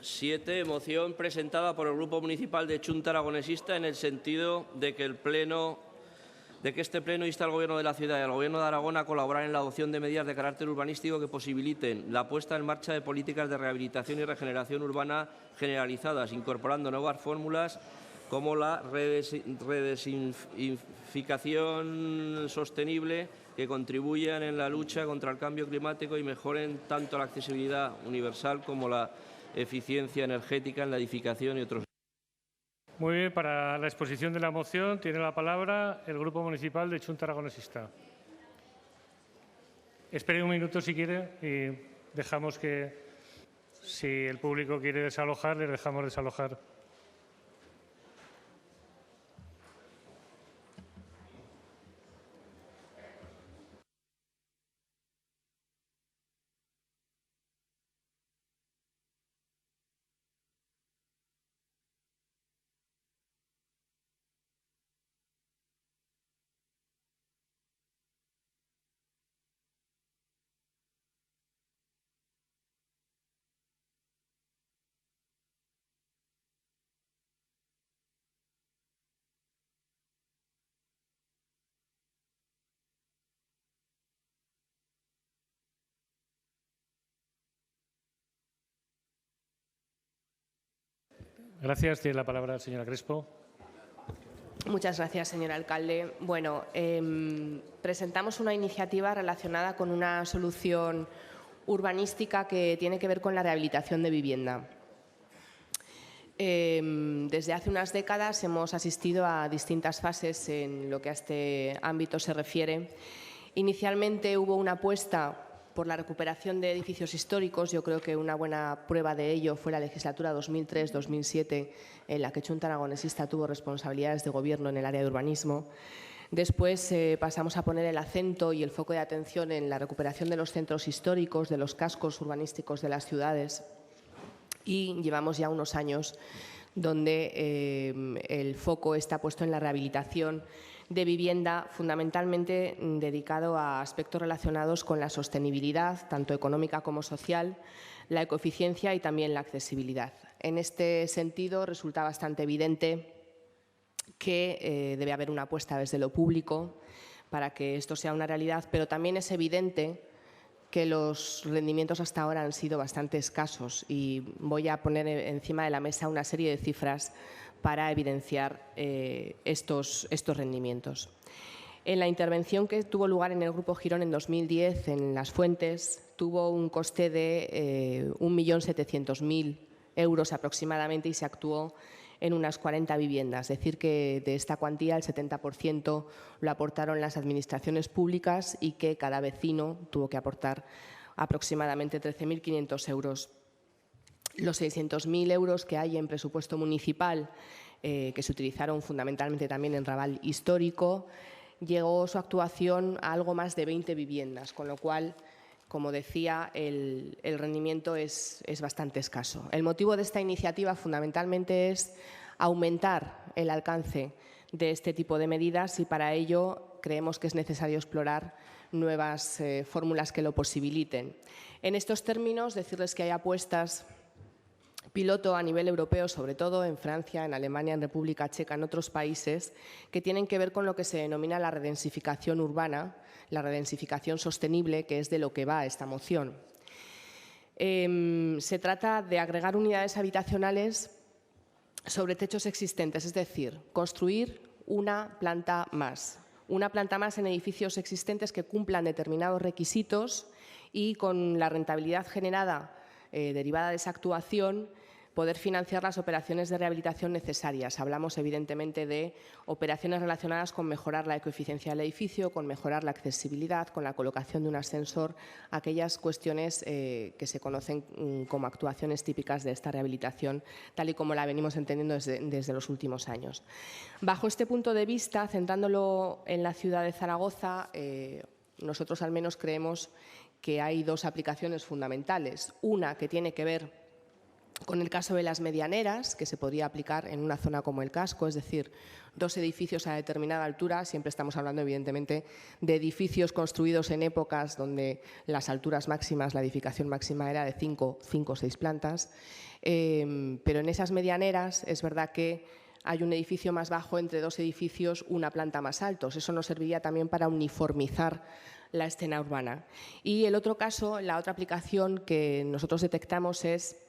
7. Moción presentada por el Grupo Municipal de Chunta Aragonesista en el sentido de que este Pleno insta al Gobierno de la Ciudad y al Gobierno de Aragón a colaborar en la adopción de medidas de carácter urbanístico que posibiliten la puesta en marcha de políticas de rehabilitación y regeneración urbana generalizadas, incorporando nuevas fórmulas como la redesinficación sostenible, que contribuyan en la lucha contra el cambio climático y mejoren tanto la accesibilidad universal como la eficiencia energética en la edificación y otros. Muy bien, para la exposición de la moción tiene la palabra el Grupo Municipal de Chunta Aragonesista. Espere un minuto si quiere y dejamos que, si el público quiere desalojar, les dejamos desalojar. Gracias. Tiene la palabra la señora Crespo. Muchas gracias, señor alcalde. Bueno, presentamos una iniciativa relacionada con una solución urbanística que tiene que ver con la rehabilitación de vivienda. Desde hace unas décadas hemos asistido a distintas fases en lo que a este ámbito se refiere. Inicialmente hubo una apuesta por la recuperación de edificios históricos. Yo creo que una buena prueba de ello fue la legislatura 2003-2007, en la que Chunta Aragonesista tuvo responsabilidades de gobierno en el área de urbanismo. Después pasamos a poner el acento y el foco de atención en la recuperación de los centros históricos, de los cascos urbanísticos de las ciudades, y llevamos ya unos años donde el foco está puesto en la rehabilitación de vivienda, fundamentalmente dedicado a aspectos relacionados con la sostenibilidad, tanto económica como social, la ecoeficiencia y también la accesibilidad. En este sentido, resulta bastante evidente que debe haber una apuesta desde lo público para que esto sea una realidad, pero también es evidente que los rendimientos hasta ahora han sido bastante escasos, y voy a poner encima de la mesa una serie de cifras para evidenciar estos rendimientos. En la intervención que tuvo lugar en el Grupo Girón en 2010 en Las Fuentes, tuvo un coste de 1.700.000 euros aproximadamente y se actuó en unas 40 viviendas. Es decir, que de esta cuantía el 70% lo aportaron las administraciones públicas y que cada vecino tuvo que aportar aproximadamente 13.500 euros. Los 600.000 euros que hay en presupuesto municipal, que se utilizaron fundamentalmente también en Raval Histórico, llegó su actuación a algo más de 20 viviendas, con lo cual, como decía, el rendimiento es bastante escaso. El motivo de esta iniciativa fundamentalmente es aumentar el alcance de este tipo de medidas, y para ello creemos que es necesario explorar nuevas fórmulas que lo posibiliten. En estos términos, decirles que hay apuestas piloto a nivel europeo, sobre todo en Francia, en Alemania, en República Checa, en otros países, que tienen que ver con lo que se denomina la redensificación urbana, la redensificación sostenible, que es de lo que va esta moción. Se trata de agregar unidades habitacionales sobre techos existentes, es decir, construir una planta más en edificios existentes que cumplan determinados requisitos, y con la rentabilidad generada derivada de esa actuación poder financiar las operaciones de rehabilitación necesarias. Hablamos evidentemente de operaciones relacionadas con mejorar la ecoeficiencia del edificio, con mejorar la accesibilidad, con la colocación de un ascensor, aquellas cuestiones que se conocen como actuaciones típicas de esta rehabilitación, tal y como la venimos entendiendo desde los últimos años. Bajo este punto de vista, centrándolo en la ciudad de Zaragoza, nosotros al menos creemos que hay dos aplicaciones fundamentales. Una que tiene que ver con el caso de las medianeras, que se podría aplicar en una zona como el casco, es decir, 2 edificios a determinada altura. Siempre estamos hablando, evidentemente, de edificios construidos en épocas donde las alturas máximas, la edificación máxima era de 5 o 6 plantas. Pero en esas medianeras es verdad que hay un edificio más bajo entre 2 edificios, una planta más altos. Eso nos serviría también para uniformizar la escena urbana. Y el otro caso, la otra aplicación que nosotros detectamos es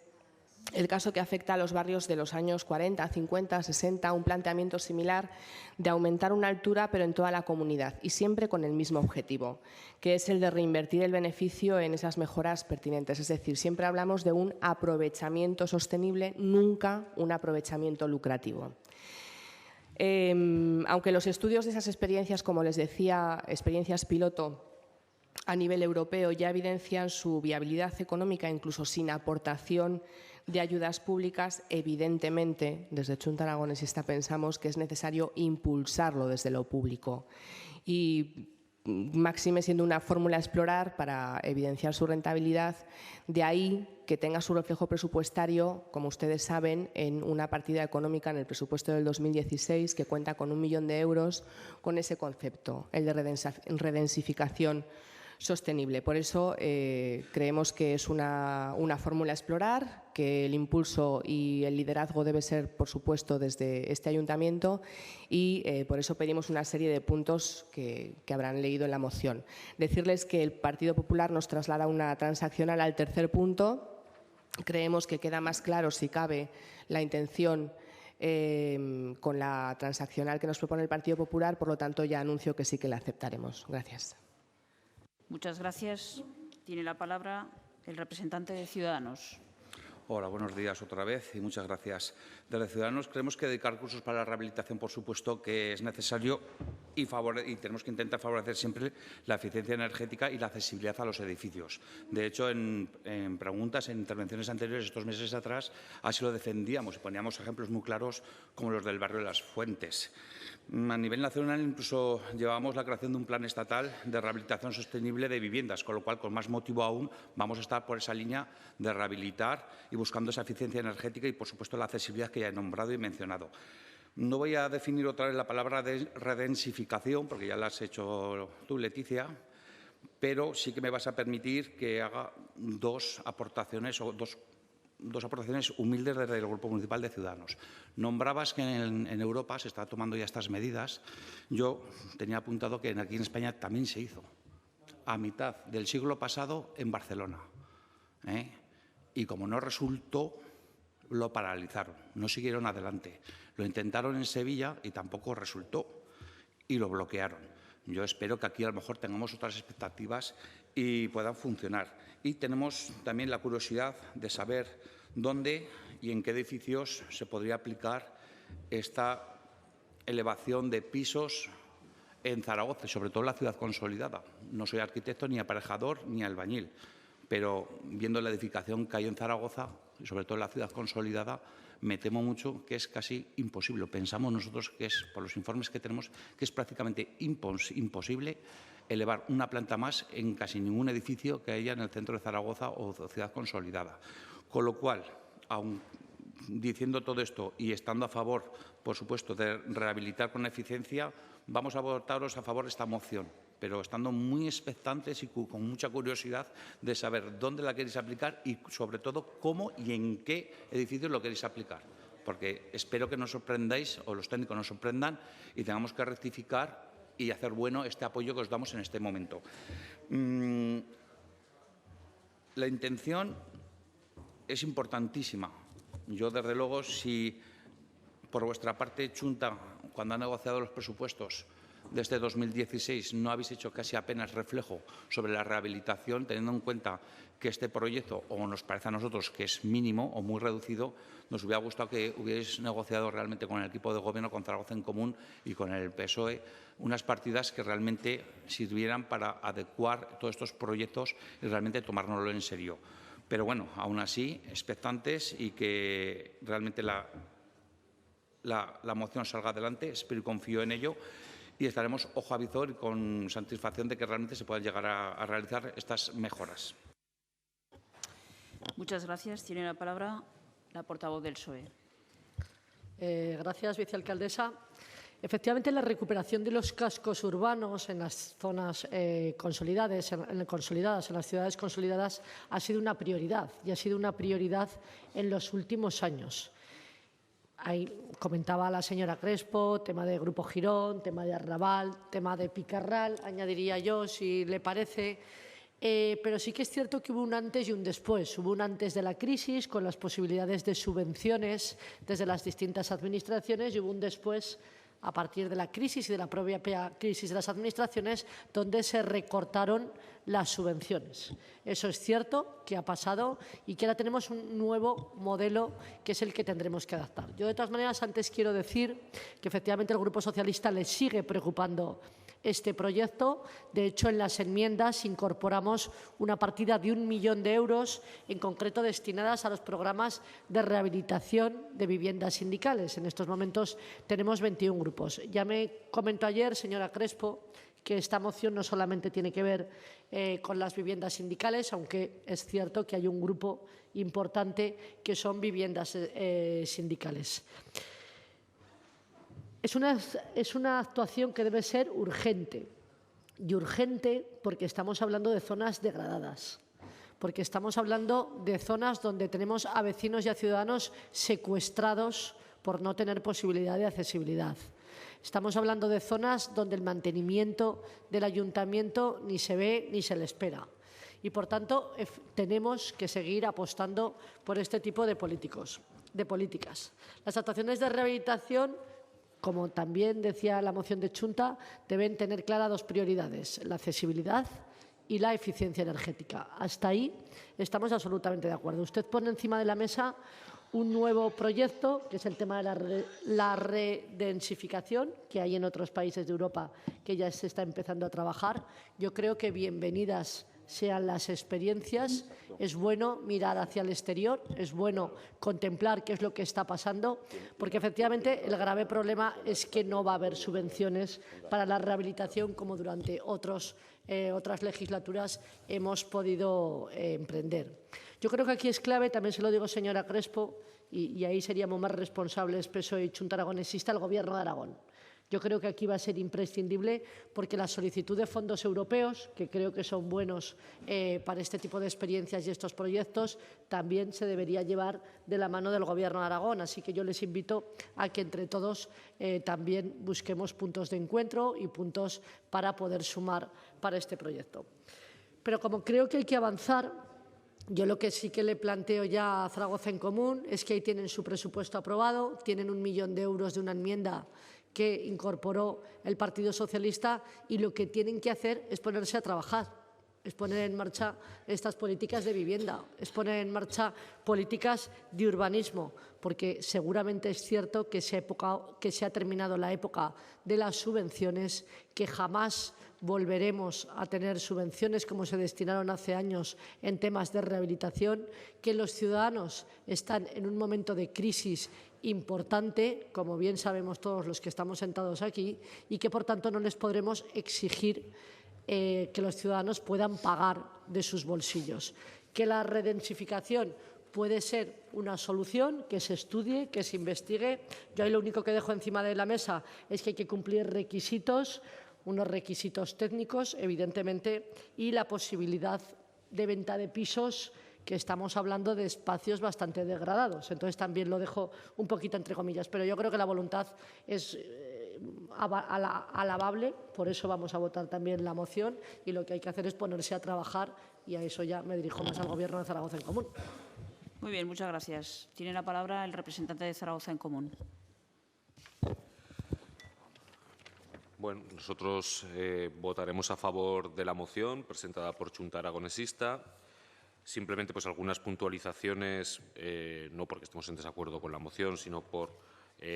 el caso que afecta a los barrios de los años 40, 50, 60, un planteamiento similar de aumentar una altura pero en toda la comunidad y siempre con el mismo objetivo, que es el de reinvertir el beneficio en esas mejoras pertinentes. Es decir, siempre hablamos de un aprovechamiento sostenible, nunca un aprovechamiento lucrativo. Aunque los estudios de esas experiencias, como les decía, experiencias piloto a nivel europeo, ya evidencian su viabilidad económica incluso sin aportación de ayudas públicas, evidentemente, desde Chunta Aragonesista pensamos que es necesario impulsarlo desde lo público y máxime siendo una fórmula a explorar para evidenciar su rentabilidad, de ahí que tenga su reflejo presupuestario, como ustedes saben, en una partida económica en el presupuesto del 2016 que cuenta con 1 millón de euros con ese concepto, el de redensificación sostenible. Por eso creemos que es una fórmula a explorar, que el impulso y el liderazgo debe ser, por supuesto, desde este ayuntamiento y por eso pedimos una serie de puntos que habrán leído en la moción. Decirles que el Partido Popular nos traslada una transaccional al tercer punto. Creemos que queda más claro, si cabe, la intención con la transaccional que nos propone el Partido Popular, por lo tanto ya anuncio que sí que la aceptaremos. Gracias. Muchas gracias. Tiene la palabra el representante de Ciudadanos. Hola, buenos días otra vez y muchas gracias. Desde Ciudadanos creemos que dedicar recursos para la rehabilitación, por supuesto, que es necesario y tenemos que intentar favorecer siempre la eficiencia energética y la accesibilidad a los edificios. De hecho, en preguntas, en intervenciones anteriores, estos meses atrás, así lo defendíamos y poníamos ejemplos muy claros como los del barrio de Las Fuentes. A nivel nacional incluso llevamos la creación de un plan estatal de rehabilitación sostenible de viviendas, con lo cual, con más motivo aún, vamos a estar por esa línea de rehabilitar y buscando esa eficiencia energética y, por supuesto, la accesibilidad que ya he nombrado y mencionado. No voy a definir otra vez la palabra de redensificación, porque ya la has hecho tú, Leticia, pero sí que me vas a permitir que haga dos aportaciones humildes desde el Grupo Municipal de Ciudadanos. Nombrabas que en Europa se está tomando ya estas medidas. Yo tenía apuntado que aquí en España también se hizo, a mitad del siglo pasado en Barcelona. Y como no resultó, lo paralizaron, no siguieron adelante. Lo intentaron en Sevilla y tampoco resultó y lo bloquearon. Yo espero que aquí a lo mejor tengamos otras expectativas y puedan funcionar. Y tenemos también la curiosidad de saber dónde y en qué edificios se podría aplicar esta elevación de pisos en Zaragoza, y sobre todo en la ciudad consolidada. No soy arquitecto, ni aparejador, ni albañil, pero viendo la edificación que hay en Zaragoza, y sobre todo en la ciudad consolidada, me temo mucho que es casi imposible. Pensamos nosotros que es, por los informes que tenemos, que es prácticamente imposible elevar una planta más en casi ningún edificio que haya en el centro de Zaragoza o ciudad consolidada. Con lo cual, aun diciendo todo esto y estando a favor, por supuesto, de rehabilitar con eficiencia, vamos a votaros a favor de esta moción, pero estando muy expectantes y con mucha curiosidad de saber dónde la queréis aplicar y, sobre todo, cómo y en qué edificios lo queréis aplicar. Porque espero que nos sorprendáis o los técnicos nos sorprendan y tengamos que rectificar y hacer bueno este apoyo que os damos en este momento. La intención es importantísima. Yo, desde luego, si por vuestra parte, Chunta, cuando ha negociado los presupuestos de este 2016, no habéis hecho casi apenas reflejo sobre la rehabilitación, teniendo en cuenta que este proyecto, o nos parece a nosotros que es mínimo o muy reducido, nos hubiera gustado que hubierais negociado realmente con el equipo de Gobierno, con Zaragoza en Común y con el PSOE, unas partidas que realmente sirvieran para adecuar todos estos proyectos y realmente tomárnoslo en serio. Pero bueno, aún así, expectantes y que realmente la moción salga adelante, espero y confío en ello, y estaremos ojo a visor y con satisfacción de que realmente se puedan llegar a realizar estas mejoras. Muchas gracias. Tiene la palabra la portavoz del PSOE. Gracias, vicealcaldesa. Efectivamente, la recuperación de los cascos urbanos en las zonas consolidadas, en las ciudades consolidadas, ha sido una prioridad y ha sido una prioridad en los últimos años. Ahí comentaba la señora Crespo, tema de Grupo Girón, tema de Arrabal, tema de Picarral, añadiría yo, si le parece. Pero sí que es cierto que hubo un antes y un después. Hubo un antes de la crisis, con las posibilidades de subvenciones desde las distintas administraciones, y hubo un después a partir de la crisis y de la propia crisis de las administraciones, donde se recortaron las subvenciones. Eso es cierto que ha pasado y que ahora tenemos un nuevo modelo que es el que tendremos que adaptar. Yo, de todas maneras, antes quiero decir que efectivamente al Grupo Socialista le sigue preocupando este proyecto. De hecho, en las enmiendas incorporamos una partida de 1 millón de euros, en concreto destinadas a los programas de rehabilitación de viviendas sindicales. En estos momentos tenemos 21 grupos. Ya me comentó ayer, señora Crespo, que esta moción no solamente tiene que ver con las viviendas sindicales, aunque es cierto que hay un grupo importante que son viviendas sindicales. Es una actuación que debe ser urgente, y urgente porque estamos hablando de zonas degradadas, porque estamos hablando de zonas donde tenemos a vecinos y a ciudadanos secuestrados por no tener posibilidad de accesibilidad. Estamos hablando de zonas donde el mantenimiento del ayuntamiento ni se ve ni se le espera. Y, por tanto, tenemos que seguir apostando por este tipo de políticas. Las actuaciones de rehabilitación, como también decía la moción de Chunta, deben tener claras dos prioridades: la accesibilidad y la eficiencia energética. Hasta ahí estamos absolutamente de acuerdo. Usted pone encima de la mesa un nuevo proyecto, que es el tema de la redensificación, que hay en otros países de Europa que ya se está empezando a trabajar. Yo creo que bienvenidas sean las experiencias. Es bueno mirar hacia el exterior, es bueno contemplar qué es lo que está pasando, porque efectivamente el grave problema es que no va a haber subvenciones para la rehabilitación como durante otras legislaturas hemos podido emprender. Yo creo que aquí es clave, también se lo digo, señora Crespo, y ahí seríamos más responsables, PSOE y Chunta Aragonesista, el Gobierno de Aragón. Yo creo que aquí va a ser imprescindible, porque la solicitud de fondos europeos, que creo que son buenos para este tipo de experiencias y estos proyectos, también se debería llevar de la mano del Gobierno de Aragón. Así que yo les invito a que entre todos también busquemos puntos de encuentro y puntos para poder sumar para este proyecto. Pero como creo que hay que avanzar, yo lo que sí que le planteo ya a Zaragoza en Común es que ahí tienen su presupuesto aprobado, tienen 1 millón de euros de una enmienda que incorporó el Partido Socialista, y lo que tienen que hacer es ponerse a trabajar, es poner en marcha estas políticas de vivienda, es poner en marcha políticas de urbanismo, porque seguramente es cierto que se ha terminado la época de las subvenciones, que jamás volveremos a tener subvenciones como se destinaron hace años en temas de rehabilitación, que los ciudadanos están en un momento de crisis importante, como bien sabemos todos los que estamos sentados aquí, y que, por tanto, no les podremos exigir que los ciudadanos puedan pagar de sus bolsillos. Que la redensificación puede ser una solución, que se estudie, que se investigue. Yo ahí lo único que dejo encima de la mesa es que hay que cumplir requisitos, unos requisitos técnicos, evidentemente, y la posibilidad de venta de pisos, que estamos hablando de espacios bastante degradados. Entonces, también lo dejo un poquito entre comillas. Pero yo creo que la voluntad es alabable, por eso vamos a votar también la moción, y lo que hay que hacer es ponerse a trabajar, y a eso ya me dirijo más al Gobierno de Zaragoza en Común. Muy bien, muchas gracias. Tiene la palabra el representante de Zaragoza en Común. Bueno, nosotros votaremos a favor de la moción presentada por Chunta Aragonesista. Simplemente, pues, algunas puntualizaciones, no porque estemos en desacuerdo con la moción, sino por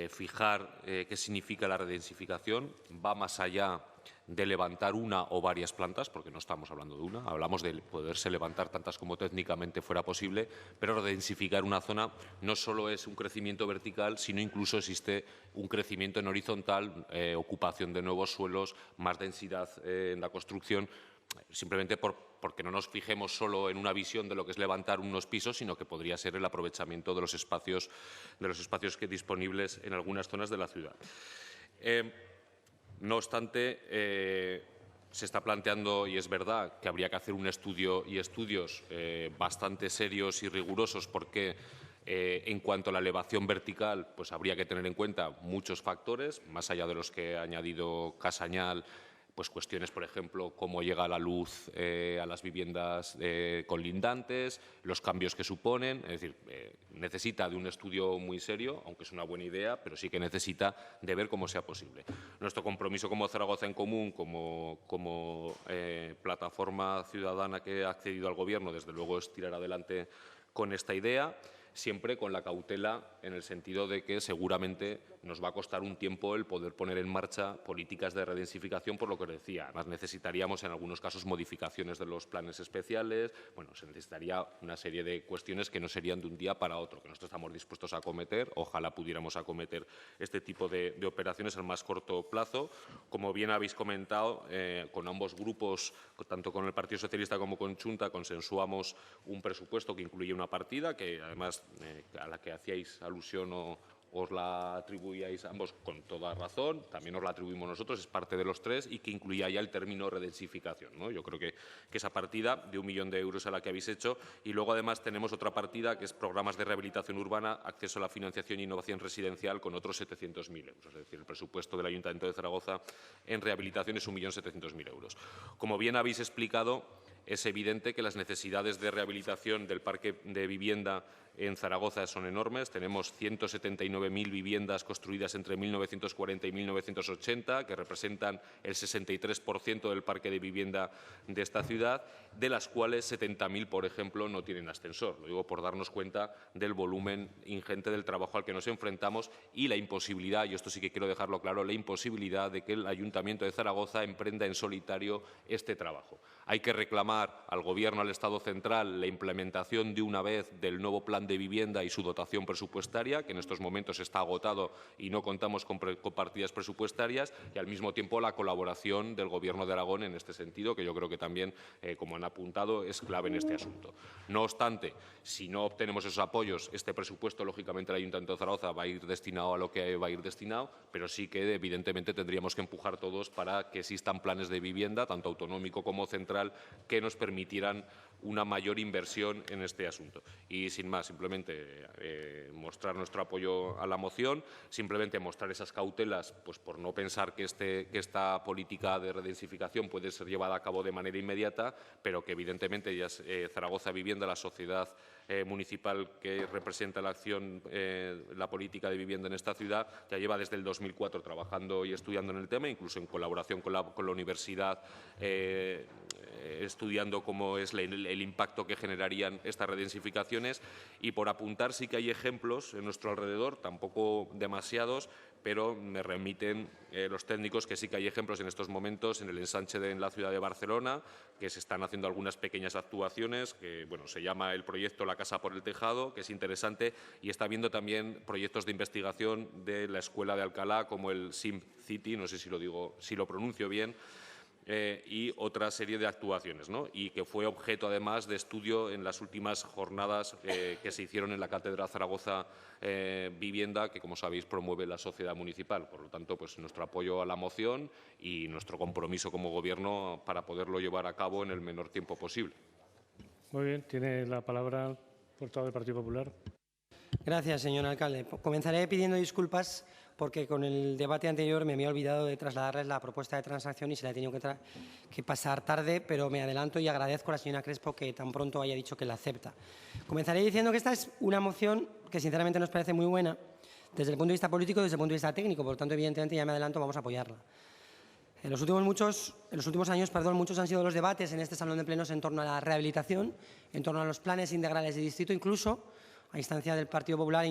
fijar qué significa la redensificación. Va más allá de levantar una o varias plantas, porque no estamos hablando de una, hablamos de poderse levantar tantas como técnicamente fuera posible, pero redensificar una zona no solo es un crecimiento vertical, sino incluso existe un crecimiento en horizontal, ocupación de nuevos suelos, más densidad en la construcción. simplemente porque no nos fijemos solo en una visión de lo que es levantar unos pisos, sino que podría ser el aprovechamiento de los espacios que disponibles en algunas zonas de la ciudad. No obstante, se está planteando, y es verdad, que habría que hacer un estudio y estudios bastante serios y rigurosos, porque en cuanto a la elevación vertical, pues habría que tener en cuenta muchos factores, más allá de los que ha añadido Casañal, pues cuestiones, por ejemplo, cómo llega la luz a las viviendas colindantes, los cambios que suponen. Es decir, necesita de un estudio muy serio, aunque es una buena idea, pero sí que necesita de ver cómo sea posible. Nuestro compromiso como Zaragoza en Común, como plataforma ciudadana que ha accedido al Gobierno, desde luego es tirar adelante con esta idea, siempre con la cautela en el sentido de que seguramente nos va a costar un tiempo el poder poner en marcha políticas de redensificación, por lo que os decía. Además, necesitaríamos en algunos casos modificaciones de los planes especiales. Bueno, se necesitaría una serie de cuestiones que no serían de un día para otro, que nosotros estamos dispuestos a acometer. Ojalá pudiéramos acometer este tipo de operaciones al más corto plazo. Como bien habéis comentado, con ambos grupos, tanto con el Partido Socialista como con Chunta, consensuamos un presupuesto que incluye una partida que, además, a la que hacíais alusión o os la atribuíais ambos con toda razón, también os la atribuimos nosotros, es parte de los tres, y que incluía ya el término redensificación, ¿no? Yo creo que esa partida de 1 millón de euros a la que habéis hecho, y luego además tenemos otra partida que es programas de rehabilitación urbana, acceso a la financiación e innovación residencial con otros 700.000 euros. Es decir, el presupuesto del Ayuntamiento de Zaragoza en rehabilitación es 1.700.000 euros. Como bien habéis explicado, es evidente que las necesidades de rehabilitación del parque de vivienda en Zaragoza son enormes. Tenemos 179.000 viviendas construidas entre 1940 y 1980, que representan el 63% del parque de vivienda de esta ciudad, de las cuales 70.000, por ejemplo, no tienen ascensor. Lo digo por darnos cuenta del volumen ingente del trabajo al que nos enfrentamos y la imposibilidad, y esto sí que quiero dejarlo claro, la imposibilidad de que el Ayuntamiento de Zaragoza emprenda en solitario este trabajo. Hay que reclamar al Gobierno, al Estado central, la implementación de una vez del nuevo plan de vivienda y su dotación presupuestaria, que en estos momentos está agotado y no contamos con partidas presupuestarias, y al mismo tiempo la colaboración del Gobierno de Aragón en este sentido, que yo creo que también, como han apuntado, es clave en este asunto. No obstante, si no obtenemos esos apoyos, este presupuesto, lógicamente, el Ayuntamiento de Zaragoza va a ir destinado a lo que va a ir destinado, pero sí que, evidentemente, tendríamos que empujar todos para que existan planes de vivienda, tanto autonómico como central, que nos permitieran una mayor inversión en este asunto. Y sin más, simplemente mostrar nuestro apoyo a la moción, simplemente mostrar esas cautelas, pues por no pensar que esta política de redensificación puede ser llevada a cabo de manera inmediata, pero que evidentemente ya Zaragoza Vivienda, la sociedad municipal que representa la acción, la política de vivienda en esta ciudad, ya lleva desde el 2004 trabajando y estudiando en el tema, incluso en colaboración con la universidad, estudiando cómo es el impacto que generarían estas redensificaciones. Y por apuntar, sí que hay ejemplos en nuestro alrededor, tampoco demasiados, pero me remiten los técnicos que sí que hay ejemplos en estos momentos en el ensanche en la ciudad de Barcelona, que se están haciendo algunas pequeñas actuaciones, que bueno, se llama el proyecto La Casa por el Tejado, que es interesante, y está habiendo también proyectos de investigación de la Escuela de Alcalá, como el Sim City, no sé si lo pronuncio bien, y otra serie de actuaciones, ¿no? Y que fue objeto, además, de estudio en las últimas jornadas que se hicieron en la Cátedra Zaragoza Vivienda, que, como sabéis, promueve la sociedad municipal. Por lo tanto, pues nuestro apoyo a la moción y nuestro compromiso como Gobierno para poderlo llevar a cabo en el menor tiempo posible. Muy bien, tiene la palabra el portavoz del Partido Popular. Gracias, señor alcalde. Comenzaré pidiendo disculpas porque con el debate anterior me había olvidado de trasladarles la propuesta de transacción y se la he tenido que pasar tarde, pero me adelanto y agradezco a la señora Crespo que tan pronto haya dicho que la acepta. Comenzaré diciendo que esta es una moción que sinceramente nos parece muy buena desde el punto de vista político y desde el punto de vista técnico, por lo tanto, evidentemente, ya me adelanto, vamos a apoyarla. En los últimos años, muchos han sido los debates en este salón de plenos en torno a la rehabilitación, en torno a los planes integrales de distrito, incluso a instancia del Partido Popular,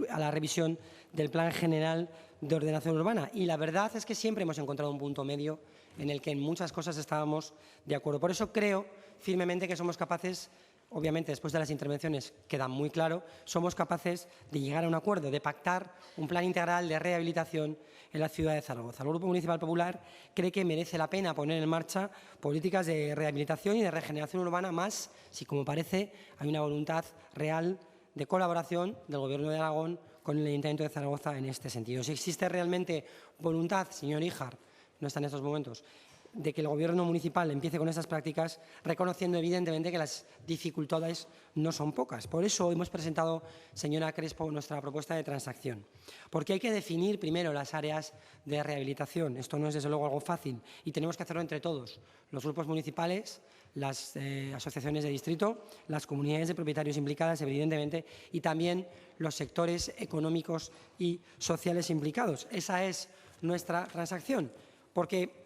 a la revisión del Plan General de Ordenación Urbana. Y la verdad es que siempre hemos encontrado un punto medio en el que en muchas cosas estábamos de acuerdo. Por eso creo firmemente que somos capaces obviamente después de las intervenciones queda muy claro, somos capaces de llegar a un acuerdo, de pactar un plan integral de rehabilitación en la ciudad de Zaragoza. El Grupo Municipal Popular cree que merece la pena poner en marcha políticas de rehabilitación y de regeneración urbana, más si, como parece, hay una voluntad real de colaboración del Gobierno de Aragón con el Ayuntamiento de Zaragoza en este sentido. Si existe realmente voluntad, señor Híjar, no está en estos momentos, de que el Gobierno municipal empiece con estas prácticas, reconociendo evidentemente que las dificultades no son pocas. Por eso hemos presentado, señora Crespo, nuestra propuesta de transacción. Porque hay que definir primero las áreas de rehabilitación. Esto no es, desde luego, algo fácil y tenemos que hacerlo entre todos, los grupos municipales, las asociaciones de distrito, las comunidades de propietarios implicadas, evidentemente, y también los sectores económicos y sociales implicados. Esa es nuestra transacción, porque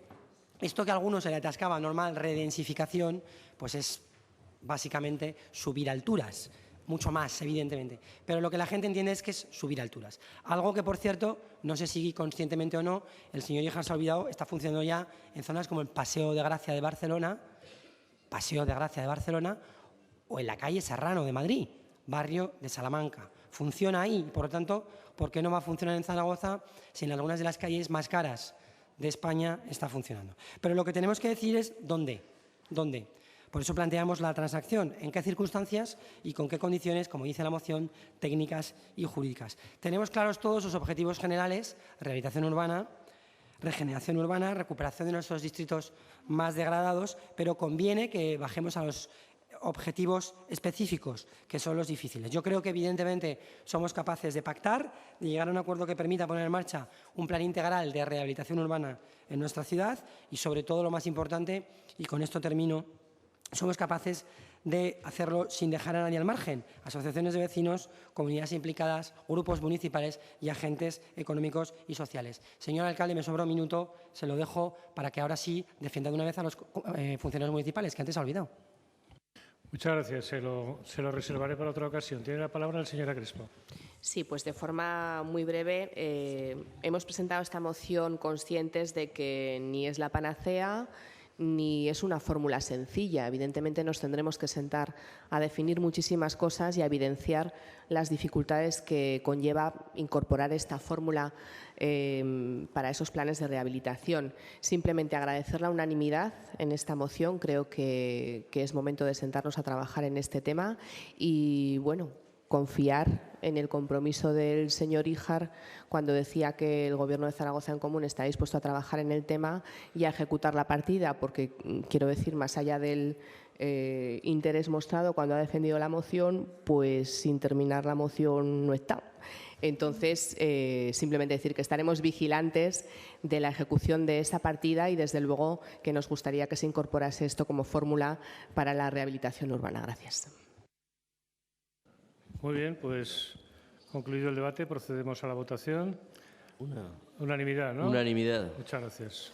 esto que a algunos se le atascaba normal redensificación, pues es básicamente subir alturas, mucho más, evidentemente. Pero lo que la gente entiende es que es subir alturas. Algo que, por cierto, no sé si conscientemente o no, el señor Híjar se ha olvidado, está funcionando ya en zonas como el Paseo de Gracia de Barcelona, o en la calle Serrano de Madrid, barrio de Salamanca. Funciona ahí, por lo tanto, ¿por qué no va a funcionar en Zaragoza si en algunas de las calles más caras de España está funcionando? Pero lo que tenemos que decir es dónde. Por eso planteamos la transacción, en qué circunstancias y con qué condiciones, como dice la moción, técnicas y jurídicas. Tenemos claros todos los objetivos generales: rehabilitación urbana, regeneración urbana, recuperación de nuestros distritos más degradados, pero conviene que bajemos a los objetivos específicos, que son los difíciles. Yo creo que, evidentemente, somos capaces de pactar, de llegar a un acuerdo que permita poner en marcha un plan integral de rehabilitación urbana en nuestra ciudad y, sobre todo, lo más importante, y con esto termino, somos capaces de hacerlo sin dejar a nadie al margen: asociaciones de vecinos, comunidades implicadas, grupos municipales y agentes económicos y sociales. Señor alcalde, me sobra un minuto, se lo dejo para que ahora sí defienda de una vez a los funcionarios municipales, que antes ha olvidado. Muchas gracias. Se lo reservaré para otra ocasión. Tiene la palabra la señora Crespo. Sí, pues de forma muy breve, hemos presentado esta moción conscientes de que ni es la panacea ni es una fórmula sencilla. Evidentemente nos tendremos que sentar a definir muchísimas cosas y a evidenciar las dificultades que conlleva incorporar esta fórmula para esos planes de rehabilitación. Simplemente agradecer la unanimidad en esta moción. Creo que es momento de sentarnos a trabajar en este tema y, bueno, confiar en el compromiso del señor Híjar cuando decía que el Gobierno de Zaragoza en Común está dispuesto a trabajar en el tema y a ejecutar la partida, porque, quiero decir, más allá del interés mostrado cuando ha defendido la moción, pues sin terminar la moción no está. Entonces, simplemente decir que estaremos vigilantes de la ejecución de esta partida y, desde luego, que nos gustaría que se incorporase esto como fórmula para la rehabilitación urbana. Gracias. Muy bien, pues concluido el debate, procedemos a la votación. Unanimidad, ¿no? Unanimidad. Muchas gracias.